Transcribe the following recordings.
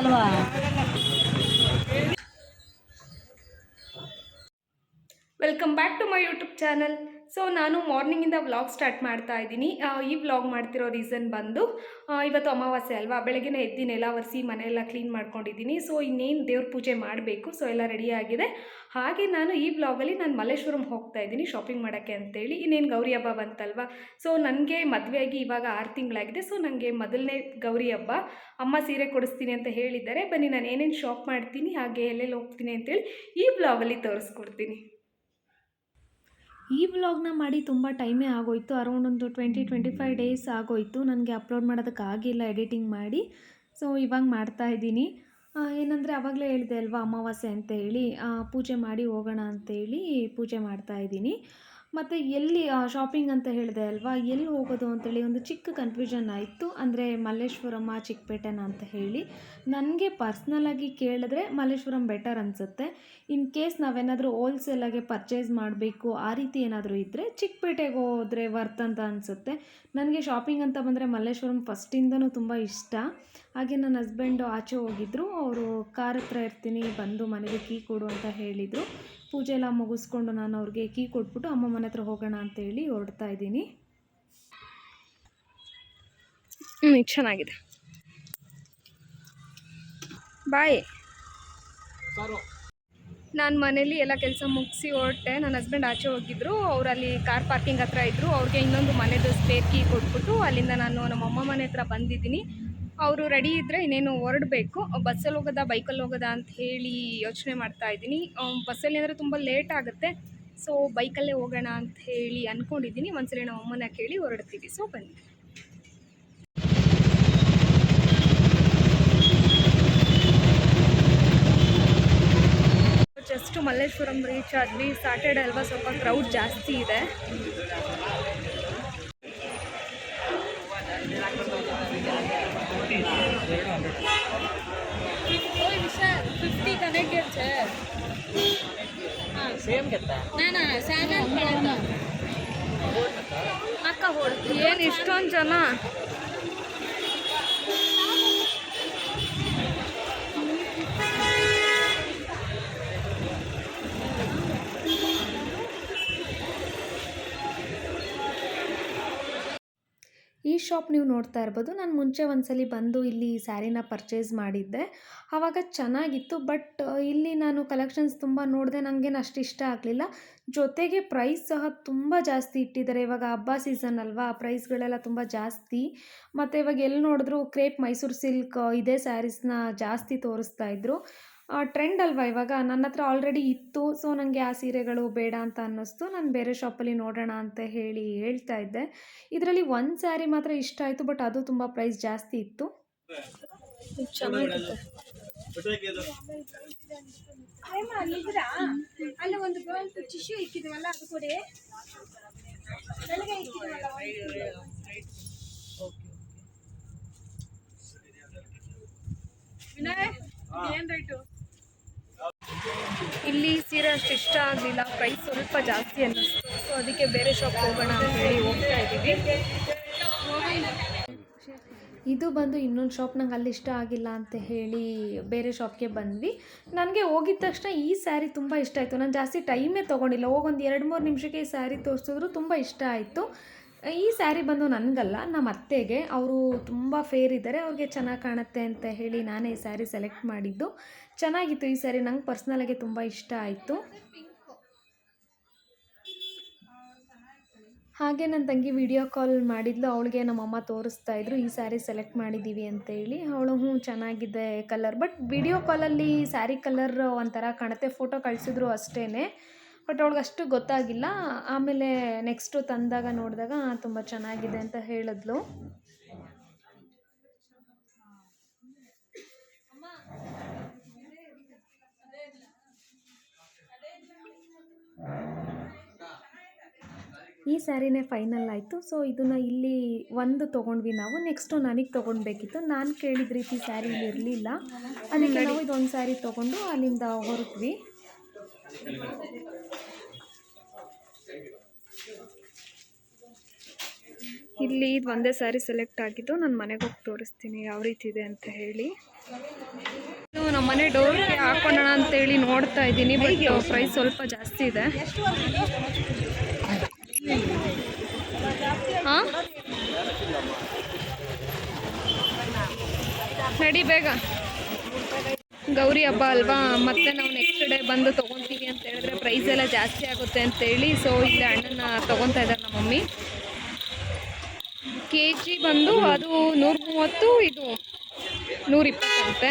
ಅಲ್ವಾ. Welcome back to my YouTube channel. So ನಾನು ಮಾರ್ನಿಂಗಿಂದ ವ್ಲಾಗ್ ಸ್ಟಾರ್ಟ್ ಮಾಡ್ತಾ ಇದ್ದೀನಿ. ಈ ವ್ಲಾಗ್ ಮಾಡ್ತಿರೋ ರೀಸನ್ ಬಂದು ಇವತ್ತು ಅಮಾವಾಸ್ಯೆ ಅಲ್ವಾ, ಬೆಳಗ್ಗೆ ಎದ್ದು ನೆಲ ಒರೆಸಿ ಮನೆಯೆಲ್ಲ ಕ್ಲೀನ್ ಮಾಡ್ಕೊಂಡಿದ್ದೀನಿ. ಸೊ ಇನ್ನೇನು ದೇವ್ರ ಪೂಜೆ ಮಾಡಬೇಕು. ಸೊ ಎಲ್ಲ ರೆಡಿ ಆಗಿದೆ. ಹಾಗೆ ನಾನು ಈ ವ್ಲಾಗಲ್ಲಿ ನಾನು ಮಲ್ಲೇಶ್ವರಂ ಹೋಗ್ತಾ ಇದ್ದೀನಿ ಶಾಪಿಂಗ್ ಮಾಡೋಕ್ಕೆ ಅಂತೇಳಿ. ಇನ್ನೇನು ಗೌರಿ ಹಬ್ಬ ಬಂತಲ್ವಾ. ಸೊ ನನಗೆ ಮದುವೆಯಾಗಿ ಇವಾಗ 6 ತಿಂಗಳಾಗಿದೆ. ಸೊ ನನಗೆ ಮೊದಲನೇ ಗೌರಿ ಹಬ್ಬ. ಅಮ್ಮ ಸೀರೆ ಕೊಡಿಸ್ತೀನಿ ಅಂತ ಹೇಳಿದ್ದಾರೆ. ಬನ್ನಿ ನಾನು ಏನೇನು ಶಾಪ್ ಮಾಡ್ತೀನಿ ಹಾಗೆ ಎಲ್ಲೆಲ್ಲಿ ಹೋಗ್ತೀನಿ ಅಂತೇಳಿ ಈ ವ್ಲಾಗಲ್ಲಿ ತೋರಿಸ್ಕೊಡ್ತೀನಿ. ಈ ವ್ಲಾಗ್ನ ಮಾಡಿ ತುಂಬ ಟೈಮೇ ಆಗೋಯಿತು. ಅರೌಂಡ್ ಒಂದು 20-25 ಡೇಸ್ ಆಗೋಯಿತು. ನನಗೆ ಅಪ್ಲೋಡ್ ಮಾಡೋದಕ್ಕಾಗಿಲ್ಲ ಎಡಿಟಿಂಗ್ ಮಾಡಿ. ಸೊ ಇವಾಗ ಮಾಡ್ತಾಯಿದ್ದೀನಿ. ಏನಂದರೆ ಆವಾಗಲೇ ಹೇಳಿದೆ ಅಲ್ವಾ ಅಮಾವಾಸ್ಯೆ ಅಂತ ಹೇಳಿ, ಪೂಜೆ ಮಾಡಿ ಹೋಗೋಣ ಅಂತೇಳಿ ಪೂಜೆ ಮಾಡ್ತಾಯಿದ್ದೀನಿ. ಮತ್ತು ಎಲ್ಲಿ ಶಾಪಿಂಗ್ ಅಂತ ಹೇಳಿದೆ ಅಲ್ವಾ, ಎಲ್ಲಿ ಹೋಗೋದು ಅಂತೇಳಿ ಒಂದು ಚಿಕ್ಕ ಕನ್ಫ್ಯೂಷನ್ ಆಯಿತು. ಅಂದರೆ ಮಲ್ಲೇಶ್ವರಮ ಚಿಕ್ಕಪೇಟೆನ ಅಂತ ಹೇಳಿ. ನನಗೆ ಪರ್ಸ್ನಲಾಗಿ ಕೇಳಿದ್ರೆ ಮಲ್ಲೇಶ್ವರಂ ಬೆಟರ್ ಅನಿಸುತ್ತೆ. ಇನ್ ಕೇಸ್ ನಾವೇನಾದರೂ ಹೋಲ್ಸೇಲಾಗೆ ಪರ್ಚೇಸ್ ಮಾಡಬೇಕು ಆ ರೀತಿ ಏನಾದರೂ ಇದ್ದರೆ ಚಿಕ್ಕಪೇಟೆಗೆ ಹೋದರೆ ವರ್ತ್ ಅಂತ ಅನಿಸುತ್ತೆ. ನನಗೆ ಶಾಪಿಂಗ್ ಅಂತ ಬಂದರೆ ಮಲ್ಲೇಶ್ವರಂ ಫಸ್ಟಿಂದನೂ ತುಂಬ ಇಷ್ಟ. ಹಾಗೆ ನನ್ನ ಹಸ್ಬೆಂಡು ಆಚೆ ಹೋಗಿದ್ದರು. ಅವರು ಕಾರ್ ಹತ್ರ ಇರ್ತೀನಿ, ಬಂದು ಮನೆಗೆ ಕೀ ಕೊಡು ಅಂತ ಹೇಳಿದರು. ಪೂಜೆ ಎಲ್ಲ ಮುಗಿಸ್ಕೊಂಡು ನಾನು ಅವ್ರಿಗೆ ಕೀ ಕೊಟ್ಬಿಟ್ಟು ಅಮ್ಮ ಮನೆ ಹತ್ರ ಹೋಗೋಣ ಅಂತೇಳಿ ಹೊರಡ್ತಾ ಇದ್ದೀನಿ. ಚೆನ್ನಾಗಿದೆ. ಬಾಯ್. ನಾನು ಮನೇಲಿ ಎಲ್ಲ ಕೆಲಸ ಮುಗಿಸಿ ಹೊರಟೆ. ನನ್ನ ಹಸ್ಬೆಂಡ್ ಆಚೆ ಹೋಗಿದ್ದರು. ಅವರಲ್ಲಿ ಕಾರ್ ಪಾರ್ಕಿಂಗ್ ಹತ್ರ ಇದ್ದರು. ಅವ್ರಿಗೆ ಇನ್ನೊಂದು ಮನೆದು ಸ್ಪೇರ್ ಕೀ ಕೊಟ್ಬಿಟ್ಟು ಅಲ್ಲಿಂದ ನಾನು ನಮ್ಮ ಅಮ್ಮ ಮನೆ ಹತ್ರ ಬಂದಿದ್ದೀನಿ. ಅವರು ರೆಡಿ ಇದ್ದರೆ ಇನ್ನೇನು ಹೊರಡಬೇಕು. ಬಸ್ಸಲ್ಲಿ ಹೋಗೋದಾ ಬೈಕಲ್ಲಿ ಹೋಗೋದಾ ಅಂತ ಹೇಳಿ ಯೋಚನೆ ಮಾಡ್ತಾ ಇದ್ದೀನಿ. ಬಸ್ಸಲ್ಲಿ ಅಂದರೆ ತುಂಬ ಲೇಟ್ ಆಗುತ್ತೆ. ಸೊ ಬೈಕಲ್ಲೇ ಹೋಗೋಣ ಅಂತ ಹೇಳಿ ಅಂದ್ಕೊಂಡಿದ್ದೀನಿ. ಒಂದ್ಸಲ ನಮ್ಮ ಅಮ್ಮನ ಕೇಳಿ ಹೊರಡ್ತೀವಿ. ಸೊ ಬನ್ನಿ. ಜಸ್ಟ್ ಮಲ್ಲೇಶ್ವರಂ ರೀಚ್ ಆದ್ವಿ. ಸ್ಯಾಟರ್ಡೆ ಅಲ್ವಾ, ಸ್ವಲ್ಪ ಕ್ರೌಡ್ ಜಾಸ್ತಿ ಇದೆ. ಅಕ್ಕ ಏನು ಇಷ್ಟೊಂದು ಜನ. ಈ ಶಾಪ್ ನೀವು ನೋಡ್ತಾ ಇರ್ಬೋದು. ನಾನು ಮುಂಚೆ ಒಂದ್ಸಲಿ ಬಂದು ಇಲ್ಲಿ ಸ್ಯಾರಿನ ಪರ್ಚೇಸ್ ಮಾಡಿದ್ದೆ. ಆವಾಗ ಚೆನ್ನಾಗಿತ್ತು. ಬಟ್ ಇಲ್ಲಿ ನಾನು ಕಲೆಕ್ಷನ್ಸ್ ತುಂಬ ನೋಡಿದೆ, ನನಗೇನು ಅಷ್ಟು ಇಷ್ಟ ಆಗಲಿಲ್ಲ. ಜೊತೆಗೆ ಪ್ರೈಸ್ ಸಹ ತುಂಬ ಜಾಸ್ತಿ ಇಟ್ಟಿದ್ದಾರೆ. ಇವಾಗ ಹಬ್ಬ ಸೀಸನ್ ಅಲ್ವಾ, ಪ್ರೈಸ್ಗಳೆಲ್ಲ ತುಂಬ ಜಾಸ್ತಿ. ಮತ್ತು ಇವಾಗ ಎಲ್ಲಿ ನೋಡಿದ್ರು ಕ್ರೇಪ್ ಮೈಸೂರು ಸಿಲ್ಕ್ ಇದೇ ಸ್ಯಾರೀಸ್ನ ಜಾಸ್ತಿ ತೋರಿಸ್ತಾ ಇದ್ರು. ಟ್ರೆಂಡ್ ಅಲ್ವಾ ಇವಾಗ. ನನ್ನ ಹತ್ರ ಆಲ್ರೆಡಿ ಇತ್ತು. ಸೊ ನನಗೆ ಆ ಸೀರೆಗಳು ಬೇಡ ಅಂತ ಅನ್ನಿಸ್ತು. ನಾನು ಬೇರೆ ಶಾಪಲ್ಲಿ ನೋಡೋಣ ಅಂತ ಹೇಳಿ ಹೇಳ್ತಾ ಇದ್ದೆ. ಇದರಲ್ಲಿ ಒಂದು ಸ್ಯಾರಿ ಮಾತ್ರ ಇಷ್ಟ ಆಯಿತು. ಬಟ್ ಅದು ತುಂಬ ಪ್ರೈಸ್ ಜಾಸ್ತಿ ಇತ್ತು. ಚೆನ್ನಾಗಿದೆ. ಅಲ್ಲಿ ಒಂದು ಟಿಶ್ಯೂ ಇಕ್ಕಿದ್ವಲ್ಲ ಅದು ಕೊಡಿ. ಏನು ರೇಟು? ಇಲ್ಲಿ ಸೀರೆ ಅಷ್ಟು ಇಷ್ಟ ಆಗಲಿಲ್ಲ. ಪ್ರೈಸ್ ಸ್ವಲ್ಪ ಜಾಸ್ತಿ ಅನ್ನಿಸ್ತು. ಸೊ ಅದಕ್ಕೆ ಬೇರೆ ಶಾಪ್ ಹೋಗೋಣ ಅಂತ ಹೇಳಿ ಹೋಗ್ತಾ ಇದ್ದೀವಿ. ಇದು ಬಂದು ಇನ್ನೊಂದು ಶಾಪ್. ನಂಗೆ ಅಲ್ಲಿ ಇಷ್ಟ ಆಗಿಲ್ಲ ಅಂತ ಹೇಳಿ ಬೇರೆ ಶಾಪ್ಗೆ ಬಂದ್ವಿ. ನನಗೆ ಹೋಗಿದ ತಕ್ಷಣ ಈ ಸ್ಯಾರಿ ತುಂಬ ಇಷ್ಟ ಆಯಿತು. ನಾನು ಜಾಸ್ತಿ ಟೈಮೇ ತೊಗೊಂಡಿಲ್ಲ. ಹೋಗೊಂದು 2-3 ನಿಮಿಷಕ್ಕೆ ಈ ಸ್ಯಾರಿ ತೋರಿಸಿದ್ರು. ತುಂಬ ಇಷ್ಟ ಆಯಿತು. ಈ ಸ್ಯಾರಿ ಬಂದು ನನಗಲ್ಲ, ನಮ್ಮ ಅತ್ತೆಗೆ. ಅವರು ತುಂಬ ಫೇರ್ ಇದ್ದಾರೆ, ಅವ್ರಿಗೆ ಚೆನ್ನಾಗಿ ಕಾಣುತ್ತೆ ಅಂತ ಹೇಳಿ ನಾನೇ ಈ ಸ್ಯಾರಿ ಸೆಲೆಕ್ಟ್ ಮಾಡಿದ್ದು. ಚೆನ್ನಾಗಿತ್ತು ಈ ಸ್ಯಾರಿ. ನಂಗೆ ಪರ್ಸ್ನಲಾಗಿ ತುಂಬ ಇಷ್ಟ ಆಯಿತು. ಹಾಗೆ ನನ್ನ ತಂಗಿ ವಿಡಿಯೋ ಕಾಲ್ ಮಾಡಿದ್ಲು. ಅವಳಿಗೆ ನಮ್ಮಮ್ಮ ತೋರಿಸ್ತಾ ಇದ್ರು ಈ ಸ್ಯಾರಿ ಸೆಲೆಕ್ಟ್ ಮಾಡಿದ್ದೀವಿ ಅಂತೇಳಿ. ಅವಳು ಚೆನ್ನಾಗಿದೆ ಕಲರ್. ಬಟ್ ವಿಡಿಯೋ ಕಾಲಲ್ಲಿ ಸ್ಯಾರಿ ಕಲರ್ ಒಂಥರ ಕಾಣುತ್ತೆ, ಫೋಟೋ ಕಳಿಸಿದ್ರು ಅಷ್ಟೇ. ಬಟ್ ಅವಳಿಗೆ ಅಷ್ಟು ಗೊತ್ತಾಗಿಲ್ಲ. ಆಮೇಲೆ ನೆಕ್ಸ್ಟು ತಂದಾಗ ನೋಡಿದಾಗ ತುಂಬ ಚೆನ್ನಾಗಿದೆ ಅಂತ ಹೇಳಿದ್ಲು. ಈ ಸ್ಯಾರಿನೇ ಫೈನಲ್ ಆಯಿತು. ಸೊ ಇದನ್ನು ಇಲ್ಲಿ ಒಂದು ತೊಗೊಂಡ್ವಿ ನಾವು. ನೆಕ್ಸ್ಟು ನನಗೆ ತೊಗೊಳ್ಬೇಕಿತ್ತು. ನಾನು ಕೇಳಿದ ರೀತಿ ಸ್ಯಾರಿ ಇಲ್ಲಿ ಇರಲಿಲ್ಲ. ಅದಕ್ಕೆ ನಾವು ಇದೊಂದು ಸ್ಯಾರಿ ತೊಗೊಂಡು ಅಲ್ಲಿಂದ ಹೊರಟ್ವಿ. ಇಲ್ಲಿ ಇದು ಒಂದೇ ಸ್ಯಾರಿ ಸೆಲೆಕ್ಟ್ ಆಗಿದ್ದು ನಾನು ಮನೆಗೆ ಹೋಗಿ ತೋರಿಸ್ತೀನಿ ಯಾವ ರೀತಿ ಇದೆ ಅಂತ ಹೇಳಿ. ನಮ್ಮ ಮನೆ ಡೋರ್ಗೆ ಹಾಕೊಳ್ಳೋಣ ಅಂತೇಳಿ ನೋಡ್ತಾ ಇದ್ದೀನಿ, ಬಟ್ ಪ್ರೈಸ್ ಸ್ವಲ್ಪ ಜಾಸ್ತಿ ಇದೆ. ಹಾಂ ನಡಿ ಬೇಗ, ಗೌರಿ ಹಬ್ಬ ಅಲ್ವಾ, ಮತ್ತೆ ನಾವು ನೆಕ್ಸ್ಟ್ ಡೇ ಬಂದು ತೊಗೊತೀವಿ ಅಂತ ಹೇಳಿದ್ರೆ ಪ್ರೈಸ್ ಎಲ್ಲ ಜಾಸ್ತಿ ಆಗುತ್ತೆ ಅಂತೇಳಿ ಸೊ ಇಲ್ಲಿ ಹಣ್ಣನ್ನು ತೊಗೊತಾ ಇದ್ದಾರೆ ನಮ್ಮ ಮಮ್ಮಿ. ಕೆ ಜಿ ಬಂದು ಅದು 130, ಇದು 120 ಅಂತೆ.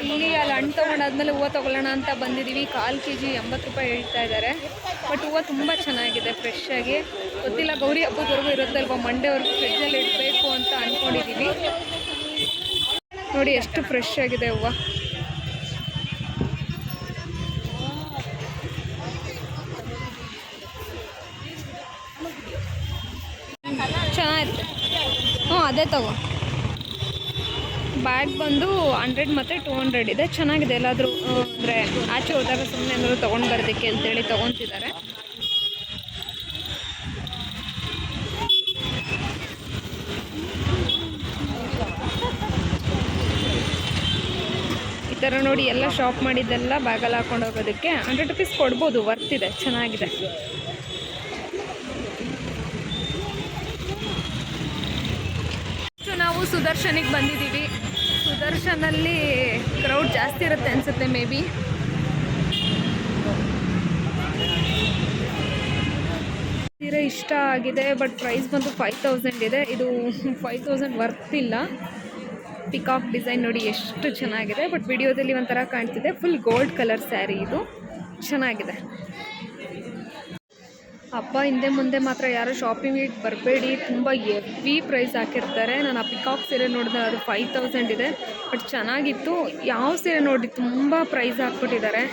ಇಲ್ಲಿ ಅಲ್ಲಿ ಹಣ್ಣು ತೊಗೊಂಡಾದ್ಮೇಲೆ ಹೂವು ತೊಗೊಳ್ಳೋಣ ಅಂತ ಬಂದಿದ್ದೀವಿ. 1/4 kg 80 ರೂಪಾಯಿ ಹೇಳ್ತಾ ಇದ್ದಾರೆ. ಬಟ್ ಹೂವು ತುಂಬ ಚೆನ್ನಾಗಿದೆ, ಫ್ರೆಶ್ ಆಗಿ. ಗೊತ್ತಿಲ್ಲ ಗೌರಿ ಹಬ್ಬದವರೆಗೂ ಇರುತ್ತಲ್ವ, ಮಂಡೇವರೆಗೂ ಫ್ರಿಡ್ಜಲ್ಲಿ ಇಡಬೇಕು ಅಂತ ಅಂದ್ಕೊಂಡಿದ್ದೀವಿ. ನೋಡಿ ಎಷ್ಟು ಫ್ರೆಶ್ ಆಗಿದೆ ಹೂವು. ಚೆನ್ನಾಗಿರುತ್ತೆ. ಅದೇ ತಗೋ. ಬ್ಯಾಗ್ ಬಂದು 100 ಮತ್ತು 200 ಇದೆ. ಚೆನ್ನಾಗಿದೆ. ಎಲ್ಲಾದರೂ ಅಂದರೆ ಆಚೆ ಹೋದಾಗ ಸುಮ್ಮನೆ ಏನಾದರೂ ತೊಗೊಂಡು ಬರೋದಕ್ಕೆ ಅಂತೇಳಿ ತೊಗೊತಿದ್ದಾರೆ. ಈ ಥರ ನೋಡಿ ಎಲ್ಲ ಶಾಪ್ ಮಾಡಿದ್ದೆಲ್ಲ ಬ್ಯಾಗಲ್ಲಿ ಹಾಕೊಂಡು ಹೋಗೋದಕ್ಕೆ 100 ರೂಪೀಸ್ ಕೊಡ್ಬೋದು, ವರ್ತ್ ಇದೆ, ಚೆನ್ನಾಗಿದೆ. ನಾವು ಸುದರ್ಶನಿಗೆ ಬಂದಿದ್ದೀವಿ. ಸುದರ್ಶನಲ್ಲಿ ಕ್ರೌಡ್ ಜಾಸ್ತಿ ಇರುತ್ತೆ ಅನಿಸುತ್ತೆ ಮೇ ಬಿ. ಸೀರೆ ಇಷ್ಟ ಆಗಿದೆ, ಬಟ್ ಪ್ರೈಸ್ ಬಂದು 5000 ಇದೆ. ಇದು 5000 ವರ್ತ್ ಇಲ್ಲ. ಪಿಕಾಕ್ ಡಿಸೈನ್ ನೋಡಿ ಎಷ್ಟು ಚೆನ್ನಾಗಿದೆ, ಬಟ್ ವಿಡಿಯೋದಲ್ಲಿ ಒಂಥರ ಕಾಣ್ತಿದೆ. ಫುಲ್ ಗೋಲ್ಡ್ ಕಲರ್ ಸ್ಯಾರಿ, ಇದು ಚೆನ್ನಾಗಿದೆ. ಹಬ್ಬ ಹಿಂದೆ ಮುಂದೆ ಮಾತ್ರ ಯಾರು ಶಾಪಿಂಗಿಗೆ ಬರಬೇಡಿ, ತುಂಬ ಹೆವಿ ಪ್ರೈಸ್ ಹಾಕಿರ್ತಾರೆ. ನಾನು ಆ ಪಿಕಾಕ್ ಸೀರೆ ನೋಡಿದೆ, ಅದು 5000 ಇದೆ. ಬಟ್ ಚೆನ್ನಾಗಿತ್ತು. ಯಾವ ಸೀರೆ ನೋಡಿ ತುಂಬ ಪ್ರೈಸ್ ಹಾಕ್ಬಿಟ್ಟಿದ್ದಾರೆ.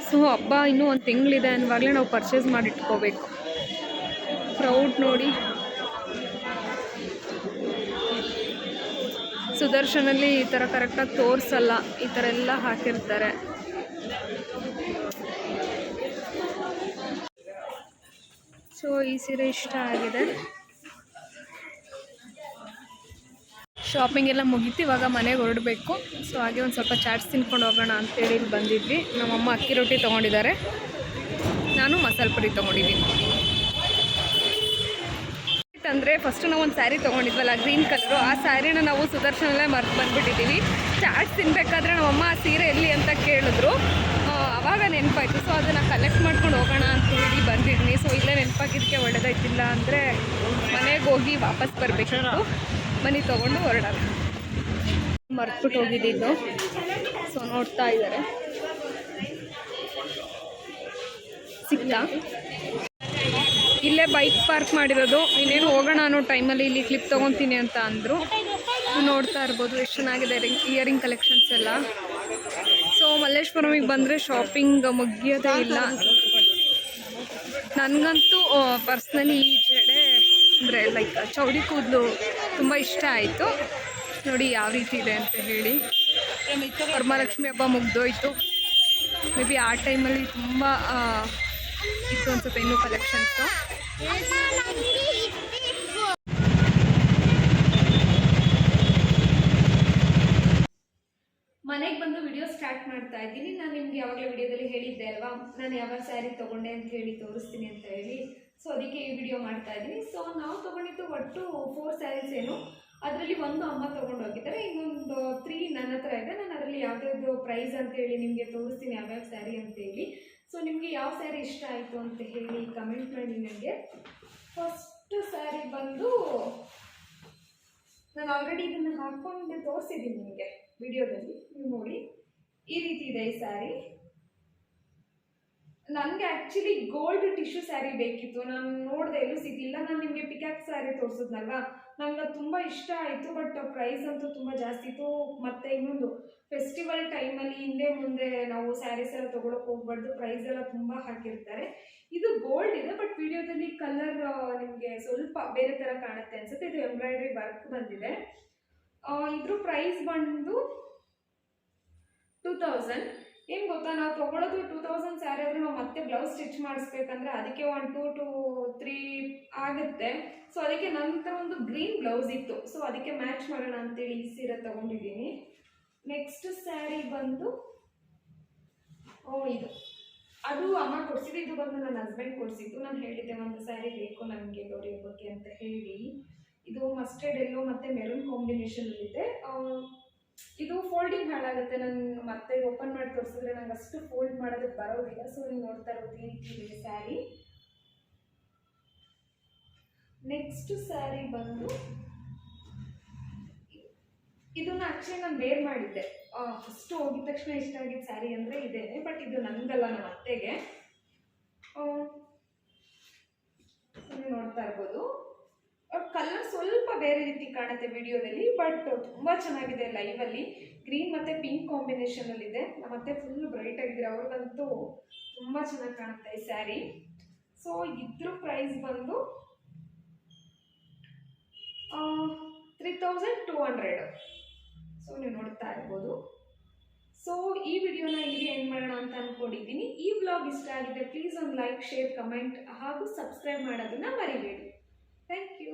ಸೊ ಹಬ್ಬ ಇನ್ನೂ 1 ತಿಂಗಳಿದೆ ಅನ್ನುವಾಗಲೇ ನಾವು ಪರ್ಚೇಸ್ ಮಾಡಿಟ್ಕೋಬೇಕು. ಕ್ರೌಡ್ ನೋಡಿ. ಸುದರ್ಶನಲ್ಲಿ ಈ ಥರ ಕರೆಕ್ಟಾಗಿ ತೋರಿಸಲ್ಲ, ಈ ಥರ ಎಲ್ಲ ಹಾಕಿರ್ತಾರೆ. ಸೊ ಈ ಸೀರೆ ಇಷ್ಟ ಆಗಿದೆ. ಶಾಪಿಂಗ್ ಎಲ್ಲ ಮುಗೀತು, ಇವಾಗ ಮನೆಗೆ ಹೊರಡಬೇಕು. ಸೊ ಹಾಗೆ ಒಂದು ಸ್ವಲ್ಪ ಚಾಟ್ಸ್ ತಿನ್ಕೊಂಡು ಹೋಗೋಣ ಅಂತೇಳಿ ಇಲ್ಲಿ ಬಂದಿದ್ವಿ. ನಮ್ಮಮ್ಮ ಅಕ್ಕಿ ರೊಟ್ಟಿ ತೊಗೊಂಡಿದ್ದಾರೆ, ನಾನು ಮಸಾಲೆ ಪುರಿ ತೊಗೊಂಡಿದ್ದೀನಿ. ಅಂದರೆ ಫಸ್ಟು ನಾವು ಒಂದು ಸ್ಯಾರಿ ತೊಗೊಂಡಿದ್ವಲ್ಲ ಗ್ರೀನ್ ಕಲರು, ಆ ಸ್ಯಾರಿನ ನಾವು ಸುದರ್ಶನಲ್ಲೇ ಮರ್ತು ಬಂದುಬಿಟ್ಟಿದ್ದೀವಿ. ಚಾಟ್ಸ್ ತಿನ್ನಬೇಕಾದ್ರೆ ನಮ್ಮಮ್ಮ ಆ ಸೀರೆ ಎಲ್ಲಿ ಅಂತ ಕೇಳಿದ್ರು, ಆವಾಗ ನೆನಪಾಯಿತು. ಸೊ ಅದನ್ನು ಕಲೆಕ್ಟ್ ಮಾಡ್ಕೊಂಡು ಹೋಗೋಣ ಅಂತ ಹೇಳಿ ಬಂದಿದ್ದೀನಿ. ಸೊ ಇಲ್ಲೇ ನೆನಪಾಗಿದ್ದಕ್ಕೆ ಒಳ್ಳೆದಾಯ್ತಿಲ್ಲ ಅಂದರೆ ಮನೆಗೆ ಹೋಗಿ ವಾಪಸ್ ಬರಬೇಕಿತ್ತು. ಮನೆ ತೊಗೊಂಡು ಹೊರಡೋಣ. ಮರ್ತ್ಬಿಟ್ಟು ಹೋಗಿದ್ದಿದ್ದು. ಸೊ ನೋಡ್ತಾ ಇದ್ದಾರೆ, ಸಿಕ್ತಾ? ಇಲ್ಲೇ ಬೈಕ್ ಪಾರ್ಕ್ ಮಾಡಿರೋದು. ಇನ್ನೇನು ಹೋಗೋಣ ಅನ್ನೋ ಟೈಮಲ್ಲಿ ಇಲ್ಲಿ ಕ್ಲಿಪ್ ತೊಗೊತೀನಿ ಅಂತ ಅಂದರು. ನೋಡ್ತಾ ಇರ್ಬೋದು ಎಷ್ಟು ಚೆನ್ನಾಗಿದೆ ಇಯರಿಂಗ್ ಕಲೆಕ್ಷನ್ಸ್ ಎಲ್ಲ. ಸೊ ಮಲ್ಲೇಶ್ವರಮಿಗೆ ಬಂದರೆ ಶಾಪಿಂಗ್ ಮುಗಿಯೋದೇ ಇಲ್ಲ. ನನಗಂತೂ ಪರ್ಸ್ನಲಿ ಈ ಜಡೆ ಅಂದರೆ ಲೈಕ್ ಚೌಡಿ ಕೂದಲು ತುಂಬ ಇಷ್ಟ ಆಯಿತು. ನೋಡಿ ಯಾವ ರೀತಿ ಇದೆ ಅಂತ ಹೇಳಿ. ವರಮಹಾಲಕ್ಷ್ಮಿ ಹಬ್ಬ ಮುಗ್ದೋಯ್ತು. ಮೇ ಬಿ ಆ ಟೈಮಲ್ಲಿ ತುಂಬ ಇತ್ತು ಅನ್ಸುತ್ತೆ ಇನ್ನೂ ಕಲೆಕ್ಷನ್ಸು. ಮನೆಗೆ ಬಂದು ವಿಡಿಯೋ ಸ್ಟಾರ್ಟ್ ಮಾಡ್ತಾ ಇದ್ದೀನಿ. ನಾನು ನಿಮ್ಗೆ ಯಾವಾಗಲೂ ವಿಡಿಯೋದಲ್ಲಿ ಹೇಳಿದ್ದೆ ಅಲ್ವಾ, ನಾನು ಯಾವ ಸ್ಯಾರಿ ತೊಗೊಂಡೆ ಅಂತ ಹೇಳಿ ತೋರಿಸ್ತೀನಿ ಅಂತ ಹೇಳಿ. ಸೊ ಅದಕ್ಕೆ ಈ ವಿಡಿಯೋ ಮಾಡ್ತಾ ಇದ್ದೀನಿ. ಸೊ ನಾವು ತೊಗೊಂಡಿದ್ದು ಒಟ್ಟು 4 ಸ್ಯಾರೀಸ್ ಏನು, ಅದರಲ್ಲಿ ಒಂದು ಅಮ್ಮ ತೊಗೊಂಡು ಹೋಗಿದ್ದಾರೆ, ಇನ್ನೊಂದು 3 ನನ್ನ ಹತ್ರ ಇದೆ. ನಾನು ಅದರಲ್ಲಿ ಯಾವುದ್ಯಾವುದು ಪ್ರೈಸ್ ಅಂತೇಳಿ ನಿಮಗೆ ತೋರಿಸ್ತೀನಿ ಯಾವ್ಯಾವ ಸ್ಯಾರಿ ಅಂತೇಳಿ. ಸೊ ನಿಮಗೆ ಯಾವ ಸ್ಯಾರಿ ಇಷ್ಟ ಆಯಿತು ಅಂತ ಹೇಳಿ ಕಮೆಂಟ್ ಮಾಡಿ ನನಗೆ. ಫಸ್ಟು ಸ್ಯಾರಿ ಬಂದು ನಾನು ಆಲ್ರೆಡಿ ಇದನ್ನು ಹಾಕ್ಕೊಂಡು ತೋರಿಸಿದ್ದೀನಿ ನಿಮಗೆ ವಿಡಿಯೋದಲ್ಲಿ, ನೀವು ನೋಡಿ ಈ ರೀತಿ ಇದೆ ಈ ಸ್ಯಾರಿ. ನನಗೆ ಆ್ಯಕ್ಚುಲಿ ಗೋಲ್ಡ್ ಟಿಶ್ಯೂ ಸ್ಯಾರಿ ಬೇಕಿತ್ತು, ನಾನು ನೋಡಿದೆ ಎಲ್ಲೂ ಸಿಗಲಿಲ್ಲ. ನಾನು ನಿಮಗೆ ಪಿಕಾಕ್ ಸ್ಯಾರಿ ತೋರಿಸಿದ್ನಲ್ವಾ, ನನಗೆ ತುಂಬ ಇಷ್ಟ ಆಯಿತು. ಬಟ್ ಪ್ರೈಸ್ ಅಂತೂ ತುಂಬ ಜಾಸ್ತಿ ಇತ್ತು. ಮತ್ತು ಇನ್ನೊಂದು ಫೆಸ್ಟಿವಲ್ ಟೈಮಲ್ಲಿ ಹಿಂದೆ ಮುಂದೆ ನಾವು ಸ್ಯಾರೀಸ್ ಎಲ್ಲ ತೊಗೊಳಕ್ಕೆ ಹೋಗ್ಬಾರ್ದು, ಪ್ರೈಸ್ ಎಲ್ಲ ತುಂಬ ಹಾಕಿರ್ತಾರೆ. ಇದು ಗೋಲ್ಡ್ ಇದೆ, ಬಟ್ ವಿಡಿಯೋದಲ್ಲಿ ಕಲರ್ ನಿಮಗೆ ಸ್ವಲ್ಪ ಬೇರೆ ಥರ ಕಾಣುತ್ತೆ ಅನಿಸುತ್ತೆ. ಇದು ಎಂಬ್ರಾಯ್ಡ್ರಿ ವರ್ಕ್ ಬಂದಿದೆ. ಇದ್ರ ಪ್ರೈಸ್ ಬಂದು 2000. ಏನು ಗೊತ್ತಾ, ನಾವು ತೊಗೊಳೋದು 2000 ಸ್ಯಾರಿ ಆದರೆ ನಾವು ಮತ್ತೆ ಬ್ಲೌಸ್ ಸ್ಟಿಚ್ ಮಾಡಿಸ್ಬೇಕಂದ್ರೆ ಅದಕ್ಕೆ 1 2 to 3 ಆಗುತ್ತೆ. ಸೊ ಅದಕ್ಕೆ ನನ್ನ ಹತ್ರ ಒಂದು ಗ್ರೀನ್ ಬ್ಲೌಸ್ ಇತ್ತು, ಸೊ ಅದಕ್ಕೆ ಮ್ಯಾಚ್ ಮಾಡೋಣ ಅಂತೇಳಿ ಈ ಸೀರೆ ತೊಗೊಂಡಿದ್ದೀನಿ. ನೆಕ್ಸ್ಟ್ ಸ್ಯಾರಿ ಬಂದು ಇದು ಅದು ಅಮ್ಮ ಕೊಡಿಸಿದ್ದು, ಇದು ಬಂದು ನನ್ನ ಹಸ್ಬೆಂಡ್ ಕೊಡಿಸಿದ್ದು. ನಾನು ಹೇಳಿದ್ದೆ ಒಂದು ಸ್ಯಾರಿ ಬೇಕು ನನಗೆ ಗೌರಿ ಹಬ್ಬಕ್ಕೆ ಅಂತ ಹೇಳಿ. ಇದು ಮಸ್ಟರ್ಡ್ ಎಲ್ಲೋ ಮತ್ತು ಮೆರೂನ್ ಕಾಂಬಿನೇಷನಲ್ಲಿದೆ. ಇದು ಫೋಲ್ಡಿಂಗ್ ಹಾಳಾಗುತ್ತೆ, ನಾನು ಮತ್ತೆ ಓಪನ್ ಮಾಡಿ ತೋರಿಸಿದ್ರೆ ನಂಗೆ ಅಷ್ಟು ಫೋಲ್ಡ್ ಮಾಡೋದಕ್ಕೆ ಬರೋದಿಲ್ಲ. ಸೊ ನೀವು ನೋಡ್ತಾ ಇರೋದು ಈ ರೀತಿ ಇದೆ ಸ್ಯಾರಿ. ನೆಕ್ಸ್ಟ್ ಸ್ಯಾರಿ ಬಂದು ಇದನ್ನ ಆಕ್ಚುಲಿ ನಾನು ವೇರ್ ಮಾಡಿದ್ದೆ. ಫಸ್ಟ್ ಹೋಗಿದ ತಕ್ಷಣ ಇಷ್ಟ ಆಗಿದ್ದ ಸ್ಯಾರಿ ಅಂದರೆ ಇದೇನೆ, ಬಟ್ ಇದು ನನಗಲ್ಲ, ನಮ್ಮ ಅತ್ತೆಗೆ. ನೀವು ನೋಡ್ತಾ ಇರ್ಬೋದು, ಕಲರ್ ಸ್ವಲ್ಪ ಬೇರೆ ರೀತಿ ಕಾಣುತ್ತೆ ವಿಡಿಯೋದಲ್ಲಿ, ಬಟ್ ತುಂಬ ಚೆನ್ನಾಗಿದೆ ಲೈವಲ್ಲಿ. ಗ್ರೀನ್ ಮತ್ತು ಪಿಂಕ್ ಕಾಂಬಿನೇಷನಲ್ಲಿದೆ. ನಮ್ಮ ಅತ್ತೆ ಫುಲ್ ಬ್ರೈಟ್ ಆಗಿದ್ದಾರೆ, ಅವ್ರಿಗಂತೂ ತುಂಬ ಚೆನ್ನಾಗಿ ಕಾಣುತ್ತೆ ಈ ಸ್ಯಾರಿ. ಸೊ ಇದ್ರ ಪ್ರೈಸ್ ಬಂದು 3200. ಸೊ ನೀವು ನೋಡ್ತಾ ಇರ್ಬೋದು. ಸೊ ಈ ವಿಡಿಯೋನ ಇಲ್ಲಿಗೆ ಎಂಡ್ ಮಾಡೋಣ ಅಂತ ಅಂದ್ಕೊಂಡಿದ್ದೀನಿ. ಈ ವ್ಲಾಗ್ ಇಷ್ಟ ಆಗಿದೆ ಪ್ಲೀಸ್ ಒಂದು ಲೈಕ್, ಶೇರ್, ಕಮೆಂಟ್ ಹಾಗೂ ಸಬ್ಸ್ಕ್ರೈಬ್ ಮಾಡೋದನ್ನ ಮರಿಬೇಡಿ. Thank you.